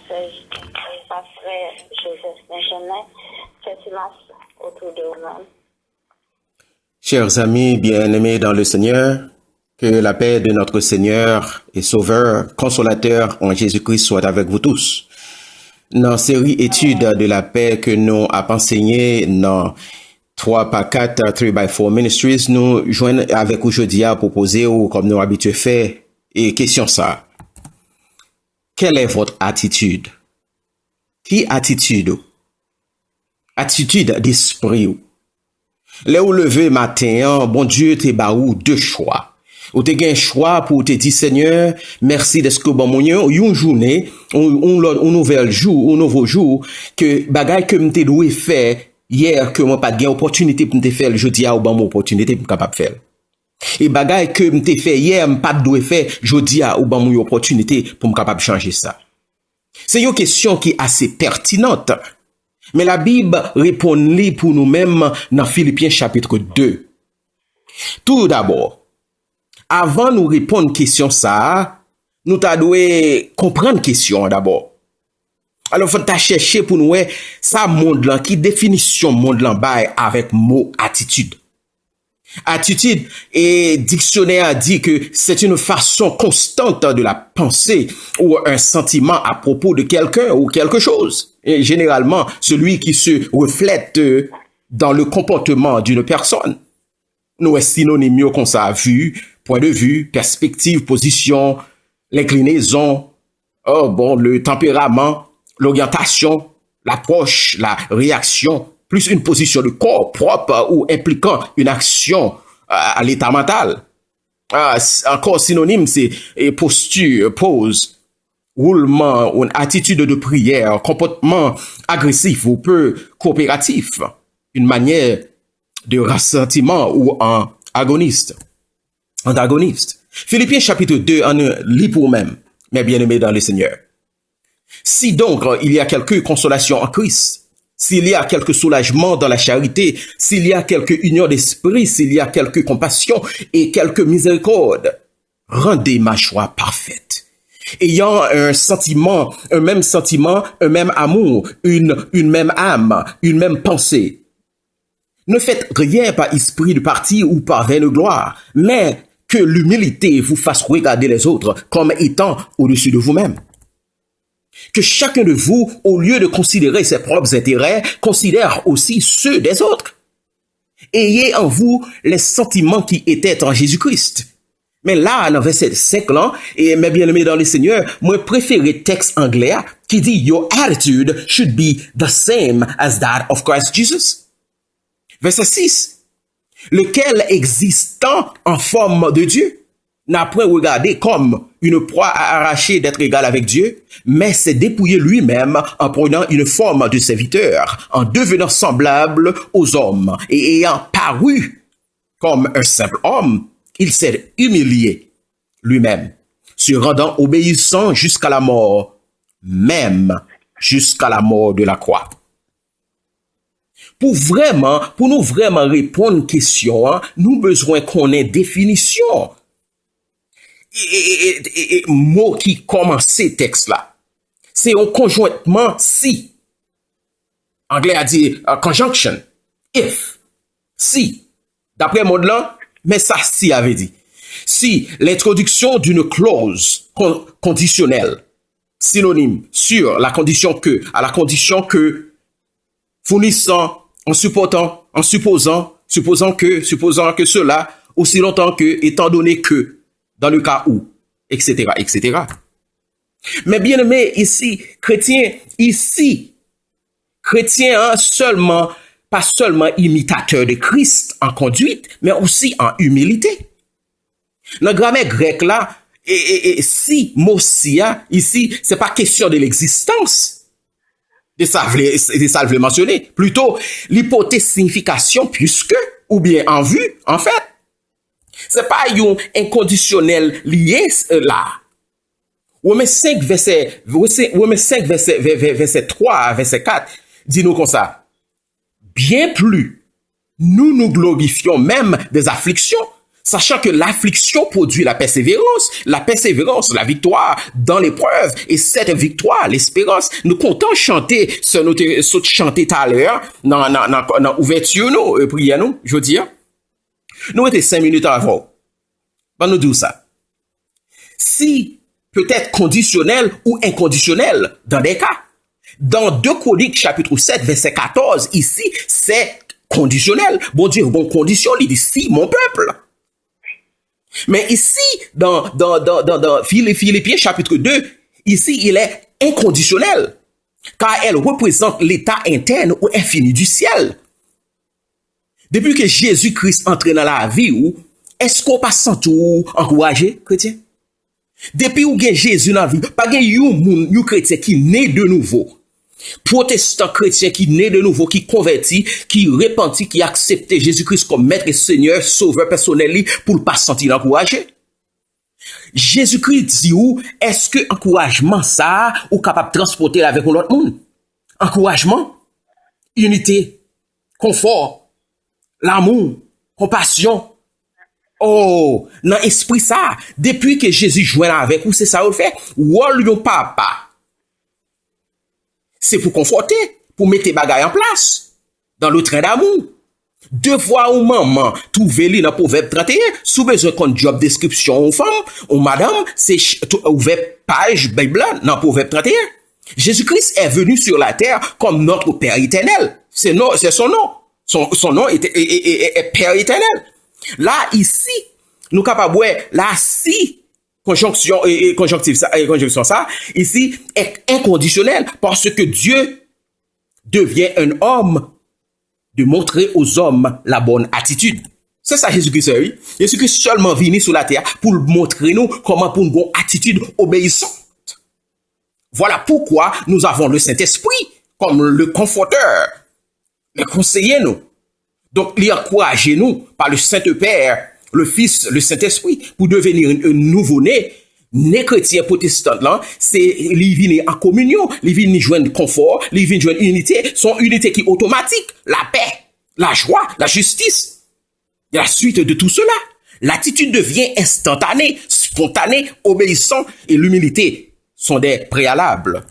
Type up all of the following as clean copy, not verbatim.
C'est pas frère Joseph Benjamin. C'est silence autour de vous-même. Chers amis bien-aimés dans le Seigneur, que la paix de notre Seigneur et Sauveur, Consolateur en Jésus-Christ soit avec vous tous. Dans la série études de la paix que nous avons enseigné dans 3x4, 3x4 Ministries, nous joignons avec aujourd'hui à proposer, ou comme nous habitués faire, et question ça. Quelle est votre attitude? Qui attitude? Attitude d'esprit. Là où levé matin, bon Dieu te baou deux choix. Ou te gen choix pour te dire Seigneur, merci de ce que bon mon une journée, un nouvel jour, un nouveau jour, que bagay que m'te doué faire hier que moi pas de opportunité pour me faire le jeudi à ou bon opportunité pour capable faire. Et bagay que m'te fait hier m'pas doué faire jeudi à ou bon opportunité pour me capable changer ça. C'est une question qui est assez pertinente. Mais la Bible répond pour nous-mêmes dans Philippiens chapitre 2. Tout d'abord, avant nous répondre question ça, nous devons comprendre question d'abord. Alors faut ta chercher pour nous ça monde là qui définition monde là bail avec mot attitude. Attitude et dictionnaire dit que c'est une façon constante de la pensée ou un sentiment à propos de quelqu'un ou quelque chose. Et généralement, celui qui se reflète dans le comportement d'une personne. Nous est synonyme comme ça, vue, point de vue, perspective, position, l'inclinaison, le tempérament, l'orientation, l'approche, la réaction, plus une position de corps propre ou impliquant une action à l'état mental. Encore synonyme, c'est posture, pose, roulement, une attitude de prière, comportement agressif ou peu coopératif, une manière de ressentiment ou antagoniste. Philippiens chapitre 2 en lit pour même, mes bien-aimés dans le Seigneur. Si donc il y a quelque consolation en Christ, s'il y a quelque soulagement dans la charité, s'il y a quelque union d'esprit, s'il y a quelque compassion et quelque miséricorde, rendez ma joie parfaite. Ayant un même amour, une même âme, une même pensée. Ne faites rien par esprit de parti ou par vaine gloire, mais que l'humilité vous fasse regarder les autres comme étant au-dessus de vous-même. Que chacun de vous, au lieu de considérer ses propres intérêts, considère aussi ceux des autres. Ayez en vous les sentiments qui étaient en Jésus-Christ. Mais là, dans verset 5 là, et mes bien-aimés dans le Seigneur, moi préféré texte anglais qui dit Your attitude should be the same as that of Christ Jesus. Verset 6. Lequel existant en forme de Dieu n'a point regardé comme une proie à arracher d'être égal avec Dieu, mais s'est dépouillé lui-même en prenant une forme de serviteur, en devenant semblable aux hommes, et ayant paru comme un simple homme, il s'est humilié lui-même, se rendant obéissant jusqu'à la mort, même jusqu'à la mort de la croix. Pour nous vraiment répondre aux questions, nous besoin qu'on ait définition. Et mot qui commence ces textes-là. C'est un conjointement si. Anglais a dit conjunction. If. Si. D'après le mode là, mais ça si avait dit. Si l'introduction d'une clause conditionnelle, synonyme sur la condition que, à la condition que, fournissant, en supposant que cela, aussi longtemps que, étant donné que, dans le cas où, etc., etc. Mais bien aimé, chrétien, pas seulement imitateur de Christ en conduite, mais aussi en humilité. Dans la grammaire grecque là, et si, mosia, ici, c'est pas question de l'existence. De ça le mentionner. Plutôt, l'hypothèse signification puisque, ou bien en vue, en fait. C'est pas un inconditionnel lié là. Romains 5 verset 3 à verset 4 dit-nous comme ça. Bien plus, nous nous glorifions même des afflictions, Sachant que l'affliction produit la persévérance, la victoire dans l'épreuve, et cette victoire, l'espérance. Nous comptons chanter ce nous chanter tout à l'heure dans ouverture nous, prière nous, je veux dire. Nous étions 5 minutes avant. Ben nous dire ça. Si peut-être conditionnel ou inconditionnel dans des cas. Dans 2 Chroniques chapitre 7 verset 14, ici, c'est conditionnel. Bon Dieu, bon condition, il dit si mon peuple. Mais ici, dans Philippiens chapitre 2, ici, il est inconditionnel. Car elle représente l'état interne ou infini du ciel. Depuis que Jésus-Christ entre dans la vie, est-ce qu'on passe sans tout encouragé, chrétien? Depuis où gen Jésus dans la vie, pas gen yon chrétien qui naît de nouveau. Protestant chrétien qui naît de nouveau, qui converti, qui repenti, qui accepte Jésus-Christ comme maître et seigneur, sauveur personnel, pour pas se sentir encouragé. Jésus-Christ dit où, est-ce que encouragement ça, ou capable de transporter avec l'autre monde? Encouragement, unité, confort, l'amour, compassion. Oh, dans l'esprit ça, depuis que Jésus joint avec vous, c'est ça vous fait. Wol yon papa. C'est pour conforter, pour mettre bagaille en place. Dans le train d'amour. Devoir ou maman, trouver li dans Proverbe 31, sous besoin qu'on job description ou femme, ou madame, c'est ouvert page Bible dans Proverbe 31. Jésus-Christ est venu sur la terre comme notre Père éternel. C'est son nom. Son nom est Père éternel. Là, ici, nous capables, là, si, conjonction ça, ici, est inconditionnel parce que Dieu devient un homme de montrer aux hommes la bonne attitude. C'est ça Jésus-Christ, oui. Jésus-Christ seulement venu sur la terre pour montrer nous comment pour une bonne attitude obéissante. Voilà pourquoi nous avons le Saint-Esprit comme le conforteur, le conseiller nous. Donc, il encourage nous par le Saint-Père, le Fils, le Saint-Esprit, pour devenir un nouveau-né, né chrétien protestant, là, c'est, il vient en communion, il vient joindre confort, il vient joindre unité, son unité qui est automatique, la paix, la joie, la justice. Et la suite de tout cela, l'attitude devient instantanée, spontanée, obéissante, et l'humilité sont des préalables.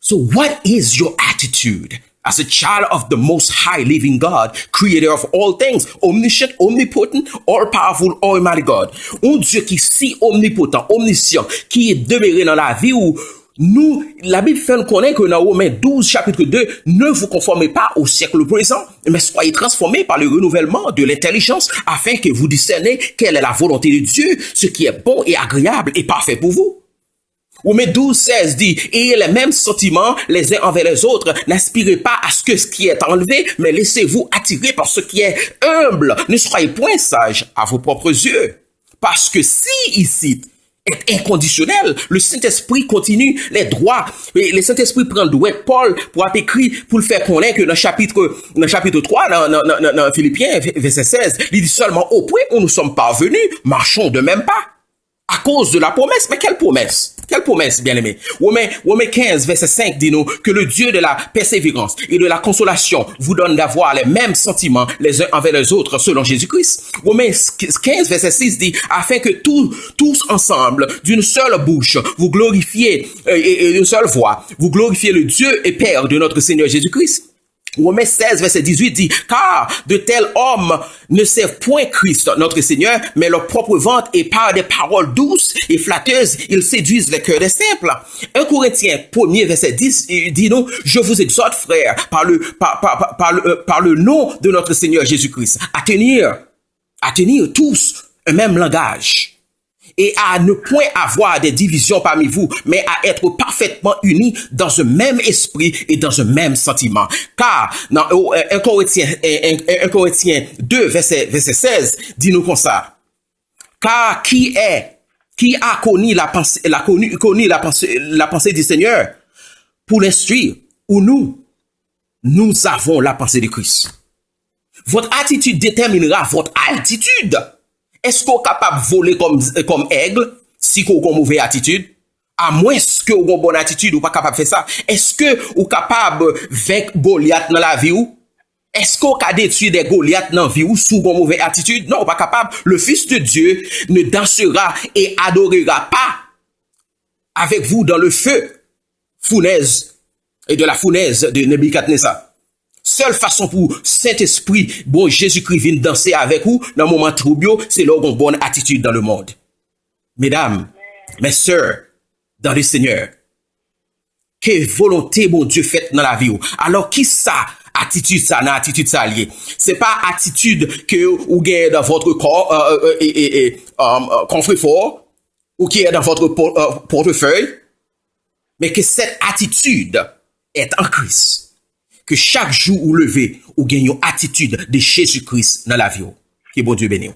So, what is your attitude? As a child of the most high living God, creator of all things, omniscient, omnipotent, all-powerful, almighty God. Un Dieu qui est si omnipotent, omniscient, qui est demeuré dans la vie où nous, la Bible fait nous connaître que dans Romains 12, chapitre 2, ne vous conformez pas au siècle présent, mais soyez transformés par le renouvellement de l'intelligence afin que vous discerniez quelle est la volonté de Dieu, ce qui est bon et agréable et parfait pour vous. Romains 12, 16 dit, ayez les mêmes sentiments les uns envers les autres, n'aspirez pas à ce qui est enlevé, mais laissez-vous attirer par ce qui est humble. Ne soyez point sages à vos propres yeux. Parce que si ici est inconditionnel, le Saint-Esprit continue les droits, et le Saint-Esprit prend le droit de Paul pour écrire, pour le faire connaître que dans chapitre 3, dans Philippiens, verset 16, il dit seulement au point où nous sommes parvenus, marchons de même pas. À cause de la promesse. Mais quelle promesse? Quelle promesse, bien-aimé? Romains 15, verset 5 dit nous que le Dieu de la persévérance et de la consolation vous donne d'avoir les mêmes sentiments les uns envers les autres selon Jésus-Christ. Romains 15, verset 6 dit afin que tous ensemble, d'une seule bouche, vous glorifiez et d'une seule voix, vous glorifiez le Dieu et Père de notre Seigneur Jésus-Christ. Romains 16, verset 18 dit, car de tels hommes ne servent point Christ, notre Seigneur, mais leur propre ventre et par des paroles douces et flatteuses, ils séduisent les cœurs des simples. 1 Corinthiens 1er, verset 10 dit nous, je vous exhorte, frères, par le nom de notre Seigneur Jésus-Christ, à tenir tous un même langage. Et à ne point avoir des divisions parmi vous, mais à être parfaitement unis dans un même esprit et dans un même sentiment. Car, dans 1 Corinthiens 2, verset 16, dit-nous comme ça. Car qui a connu la pensée du Seigneur pour l'instruire, ou nous avons la pensée de Christ. Votre attitude déterminera votre altitude. Est-ce qu'on est capable de voler comme aigle si qu'on a une mauvaise attitude? À moins que vous avez une bonne attitude, ou pas capable de faire ça. Est-ce que vous êtes capable de vaincre Goliath dans la vie ou? Est-ce qu'on a détruit des Goliaths dans la vie ou sous une mauvaise attitude? Non, pas capable. Le Fils de Dieu ne dansera et adorera pas avec vous dans le feu fournaise et de la fournaise de Nebuchadnezzar. Seule façon pour Saint-Esprit, bon Jésus-Christ vienne danser avec vous dans le moment trouble, c'est là une bonne attitude dans le monde. Mesdames, mes sœurs, dans le Seigneur, quelle volonté mon Dieu fait dans la vie? Alors qui ça? Attitude ça, non, attitude ça lié. C'est pas attitude que vous gagnez dans votre corps, coffre-fort, ou qui est dans votre portefeuille, mais que cette attitude est en Christ. Que chaque jour vous levez, vous gagnez une attitude de Jésus-Christ dans la vie. Que bon Dieu bénisse.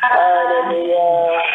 Hallelujah.